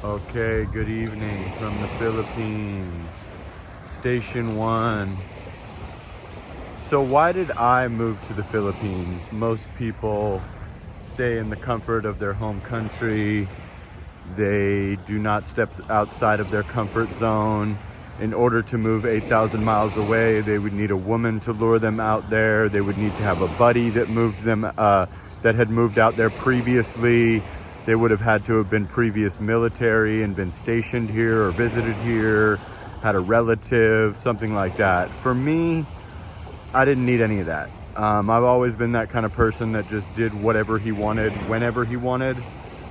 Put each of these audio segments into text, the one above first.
Okay, good evening from the Philippines, Station 1. So why did I move to the Philippines? Most people stay in the comfort of their home country. They do not step outside of their comfort zone. In order to move 8,000 miles away, they would need a woman to lure them out there. They would need to have a buddy that moved them, that had moved out there previously. They would have had to have been previous military and been stationed here or visited here, had a relative, something like that. For me, I didn't need any of that. I've always been that kind of person that just did whatever he wanted, whenever he wanted.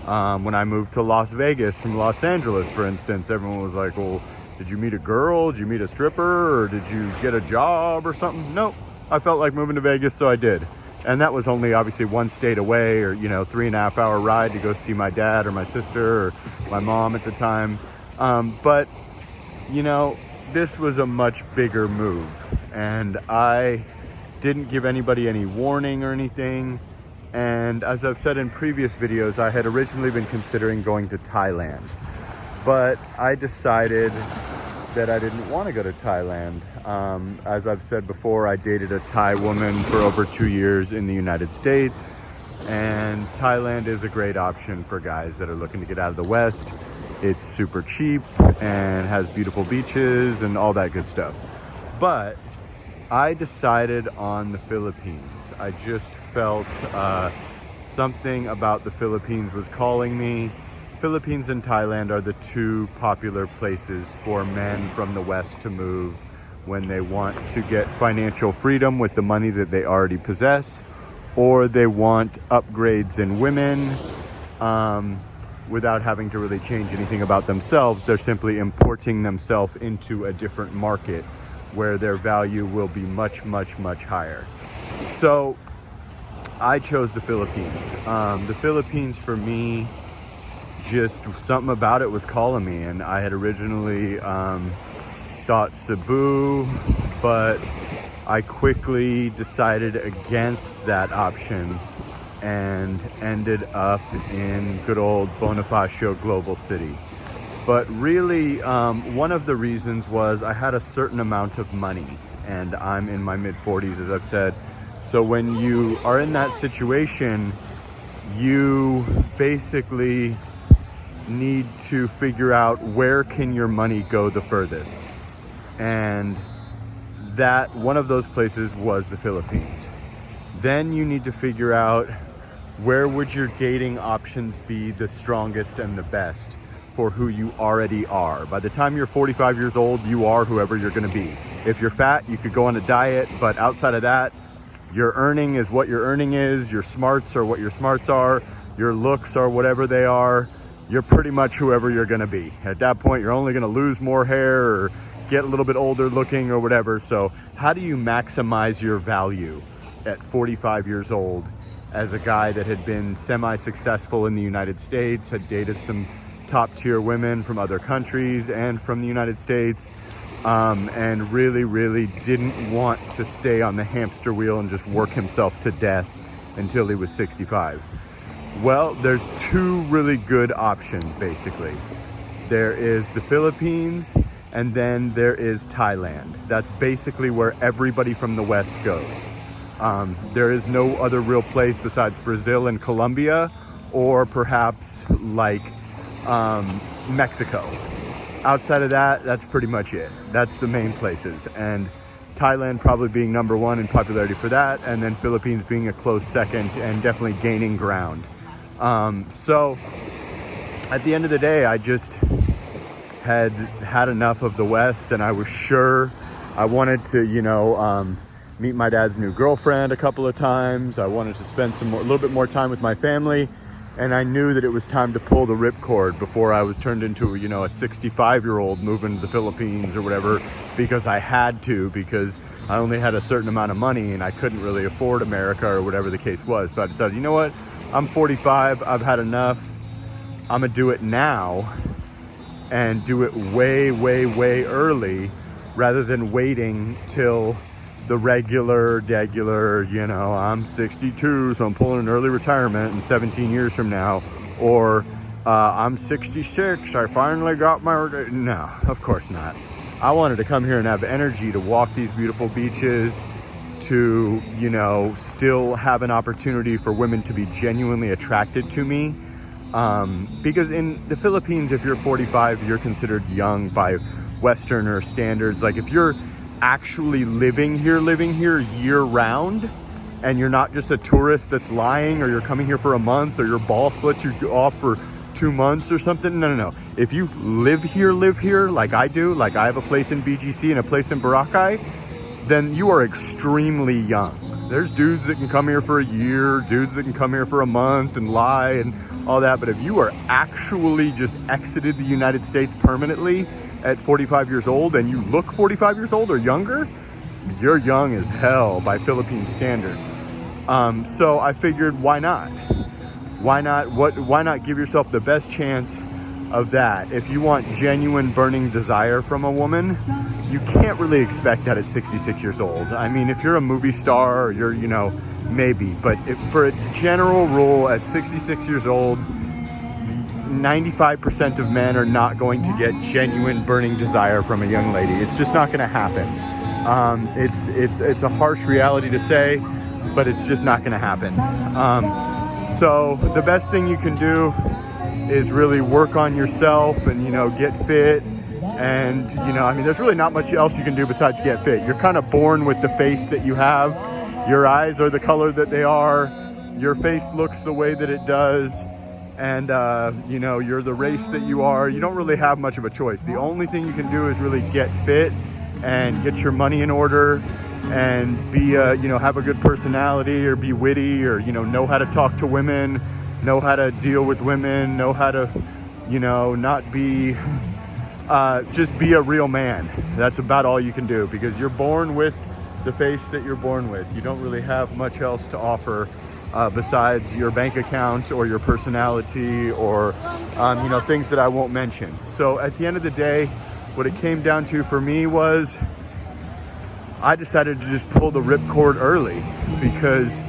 When I moved to Las Vegas from Los Angeles, for instance, everyone was like, well, did you meet a girl? Did you meet a stripper? Or did you get a job or something? Nope. I felt like moving to Vegas, so I did. And that was only obviously one state away, or 3.5 hour ride to go see my dad or my sister or my mom at the time. But this was a much bigger move, and I didn't give anybody any warning or anything. And as I've said in previous videos, I had originally been considering going to Thailand, but I decided that I didn't want to go to Thailand. As I've said before, I dated a Thai woman for over 2 years in the United States, and Thailand is a great option for guys that are looking to get out of the West. It's super cheap and has beautiful beaches and all that good stuff. But I decided on the Philippines. I just felt something about the Philippines was calling me. Philippines and Thailand are the two popular places for men from the West to move when they want to get financial freedom with the money that they already possess, or they want upgrades in women without having to really change anything about themselves. They're simply importing themselves into a different market where their value will be much, much, much higher. So I chose the Philippines. The Philippines for me, just something about it was calling me, and I had originally thought Cebu, but I quickly decided against that option and ended up in good old Bonifacio Global City. But really, one of the reasons was I had a certain amount of money, and I'm in my mid-40s, as I've said. So when you are in that situation, you basically need to figure out where can your money go the furthest. And that one of those places was the Philippines. Then you need to figure out where would your dating options be the strongest and the best for who you already are. By the time you're 45 years old, you are whoever you're gonna be. If you're fat, you could go on a diet, but outside of that, your earning is what your earning is, your smarts are what your smarts are, your looks are whatever they are. You're pretty much whoever you're gonna be. At that point, you're only gonna lose more hair or get a little bit older looking or whatever. So how do you maximize your value at 45 years old as a guy that had been semi-successful in the United States, had dated some top tier women from other countries and from the United States, and really, really didn't want to stay on the hamster wheel and just work himself to death until he was 65? Well, there's two really good options, basically. There is the Philippines, and then there is Thailand. That's basically where everybody from the West goes. There is no other real place besides Brazil and Colombia, or perhaps like Mexico. Outside of that, that's pretty much it. That's the main places. And Thailand probably being number one in popularity for that, and then Philippines being a close second and definitely gaining ground. So at the end of the day, I just had enough of the West, and I was sure I wanted to, meet my dad's new girlfriend a couple of times. I wanted to spend a little bit more time with my family, and I knew that it was time to pull the ripcord before I was turned into, a 65-year-old moving to the Philippines or whatever, because I had to, because I only had a certain amount of money and I couldn't really afford America or whatever the case was. So I decided, you know what? I'm 45, I've had enough. I'm gonna do it now and do it way, way, way early rather than waiting till the regular, I'm 62, so I'm pulling an early retirement in 17 years from now, or I'm 66, I finally got my... No, of course not. I wanted to come here and have energy to walk these beautiful beaches, to, you know, still have an opportunity for women to be genuinely attracted to me. Because in the Philippines, if you're 45, you're considered young by Westerner standards. Like if you're actually living here year round, and you're not just a tourist that's lying, or you're coming here for a month, or your ball flips you off for 2 months or something. No. If you live here, like I do, like I have a place in BGC and a place in Boracay, then you are extremely young. There's dudes that can come here for a year, dudes that can come here for a month and lie and all that. But if you are actually just exited the United States permanently at 45 years old and you look 45 years old or younger, you're young as hell by Philippine standards. So I figured, why not? Why not give yourself the best chance of that? If you want genuine burning desire from a woman, you can't really expect that at 66 years old. I mean, if you're a movie star or you're, you know, maybe, but for a general rule, at 66 years old, 95% of men are not going to get genuine burning desire from a young lady. It's just not going to happen. It's a harsh reality to say, but it's just not going to happen. So the best thing you can do is really work on yourself and, you know, get fit. And, you know, I mean, there's really not much else you can do besides get fit. You're kind of born with the face that you have. Your eyes are the color that they are. Your face looks the way that it does. And, you know, you're the race that you are. You don't really have much of a choice. The only thing you can do is really get fit and get your money in order and be, you know, have a good personality, or be witty, or, you know how to talk to women, know how to deal with women, know how to, you know, not be, just be a real man. That's about all you can do, because you're born with the face that you're born with. You don't really have much else to offer besides your bank account or your personality, or, you know, things that I won't mention. So at the end of the day, what it came down to for me was I decided to just pull the ripcord early, because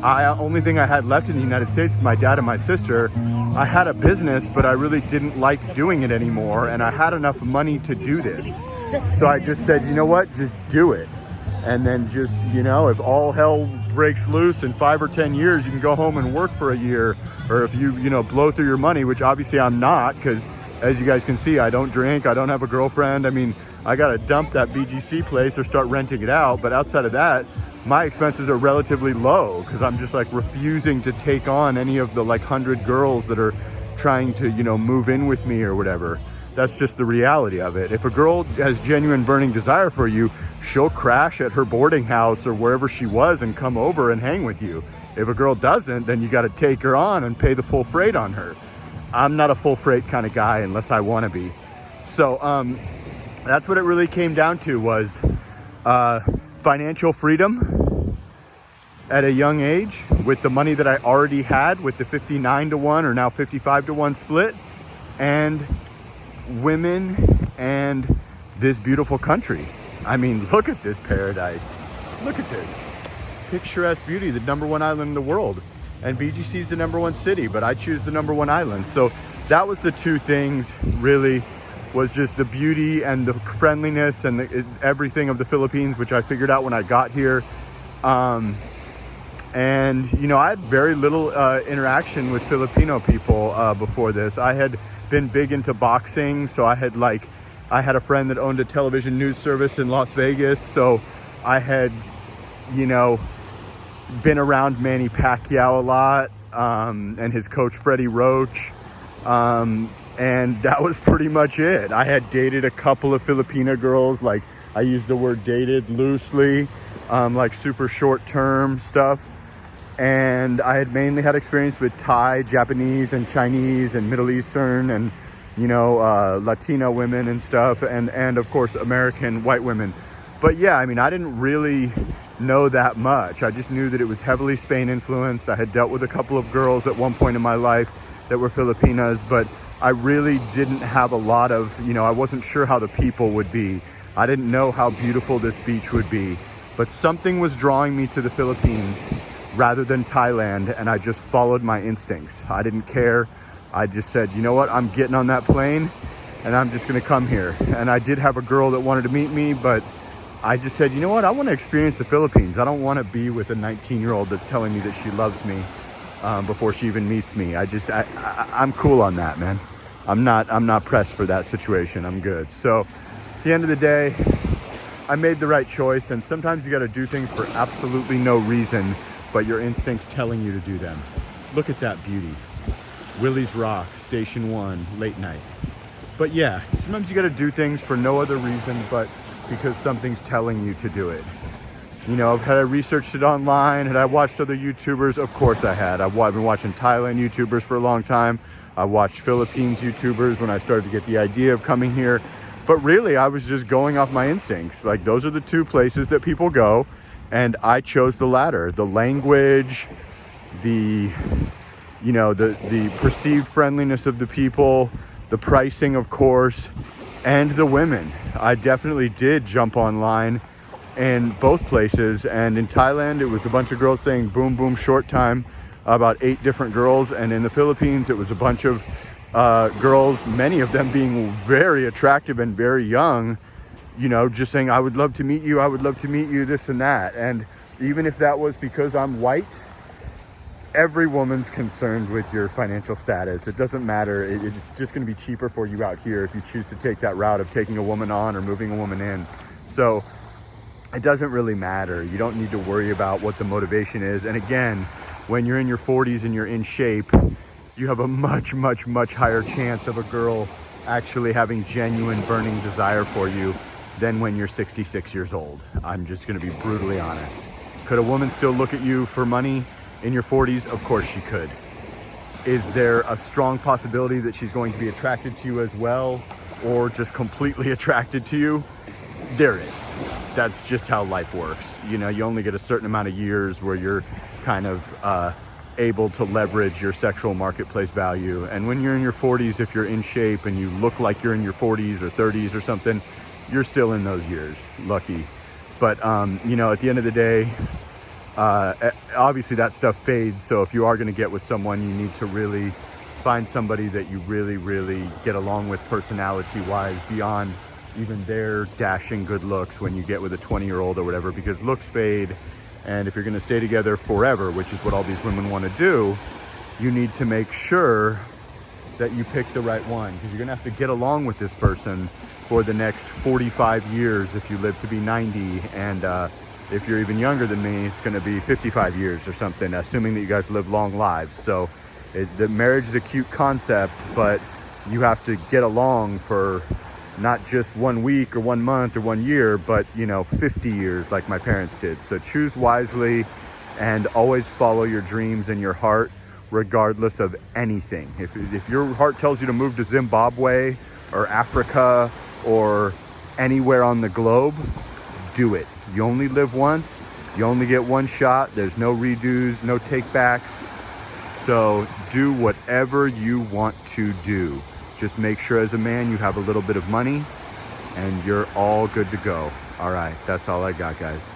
only thing I had left in the United States is my dad and my sister. I had a business, but I really didn't like doing it anymore, and I had enough money to do this. So I just said, you know what, just do it. And then just, you know, if all hell breaks loose in 5 or 10 years, you can go home and work for a year. Or if you know, blow through your money, which obviously I'm not, because as you guys can see, I don't drink, I don't have a girlfriend. I mean, I got to dump that BGC place or start renting it out. But outside of that, my expenses are relatively low, because I'm just like refusing to take on any of the like 100 girls that are trying to, you know, move in with me or whatever. That's just the reality of it. If a girl has genuine burning desire for you, she'll crash at her boarding house or wherever she was and come over and hang with you. If a girl doesn't, then you got to take her on and pay the full freight on her. I'm not a full freight kind of guy unless I want to be. So that's what it really came down to, was financial freedom at a young age with the money that I already had, with the 59-1 or now 55-1 split, and women and this beautiful country. I mean, look at this paradise. Look at this picturesque beauty, the #1 island in the world. And BGC is the #1 city, but I choose the #1 island. So that was the two things, really, was just the beauty and the friendliness and everything of the Philippines, which I figured out when I got here. And, you know, I had very little interaction with Filipino people before this. I had been big into boxing, so I had a friend that owned a television news service in Las Vegas, so I had, you know, been around Manny Pacquiao a lot, and his coach Freddie Roach, and that was pretty much it. I had dated a couple of Filipina girls, like I use the word dated loosely, like super short-term stuff. And I had mainly had experience with Thai, Japanese, and Chinese, and Middle Eastern, and, you know, Latino women and stuff, and of course American white women. But yeah, I mean, I didn't really know that much. I just knew that it was heavily Spain influenced. I had dealt with a couple of girls at one point in my life that were Filipinas, but I really didn't have a lot of, you know, I wasn't sure how the people would be. I didn't know how beautiful this beach would be, but something was drawing me to the Philippines rather than Thailand, and I just followed my instincts. I didn't care I just said, you know what, I'm getting on that plane and I'm just gonna come here. And I did have a girl that wanted to meet me, but I just said, you know what, I want to experience the Philippines. I don't want to be with a 19-year-old that's telling me that she loves me before she even meets me. I'm cool on that, man. I'm not pressed for that situation. I'm good. So at the end of the day, I made the right choice, and sometimes you got to do things for absolutely no reason, but your instinct's telling you to do them. Look at that beauty. Willie's Rock, Station 1, late night. But yeah, sometimes you got to do things for no other reason but because something's telling you to do it. You know, had I researched it online? Had I watched other YouTubers? Of course I had. I've been watching Thailand YouTubers for a long time. I watched Philippines YouTubers when I started to get the idea of coming here. But really, I was just going off my instincts. Like, those are the two places that people go, and I chose the latter. The language, the perceived friendliness of the people, the pricing, of course, and the women. I definitely did jump online in both places, and in Thailand, it was a bunch of girls saying boom, boom, short time, about 8 different girls, and in the Philippines, it was a bunch of girls, many of them being very attractive and very young, you know, just saying, I would love to meet you, I would love to meet you, this and that. And even if that was because I'm white, every woman's concerned with your financial status. It doesn't matter. It's just going to be cheaper for you out here if you choose to take that route of taking a woman on or moving a woman in. So it doesn't really matter. You don't need to worry about what the motivation is. And again, when you're in your 40s and you're in shape, you have a much, much, much higher chance of a girl actually having genuine burning desire for you than when you're 66 years old. I'm just going to be brutally honest. Could a woman still look at you for money in your 40s? Of course she could. Is there a strong possibility that she's going to be attracted to you as well, or just completely attracted to you? There is. That's just how life works. You know, you only get a certain amount of years where you're kind of able to leverage your sexual marketplace value. And when you're in your 40s, if you're in shape and you look like you're in your 40s or 30s or something, you're still in those years. Lucky. But you know, at the end of the day, obviously that stuff fades. So if you are going to get with someone, you need to really find somebody that you really, really get along with personality wise, beyond even their dashing good looks when you get with a 20-year-old or whatever, because looks fade. And if you're going to stay together forever, which is what all these women want to do, you need to make sure that you pick the right one, because you're going to have to get along with this person for the next 45 years if you live to be 90. And if you're even younger than me, it's going to be 55 years or something, assuming that you guys live long lives. So the marriage is a cute concept, but you have to get along for not just 1 week or 1 month or 1 year, but, you know, 50 years like my parents did. So choose wisely and always follow your dreams and your heart, regardless of anything. If your heart tells you to move to Zimbabwe or Africa or anywhere on the globe, do it. You only live once. You only get one shot. There's no redos, no takebacks. So do whatever you want to do. Just make sure as a man you have a little bit of money and you're all good to go. All right, that's all I got, guys.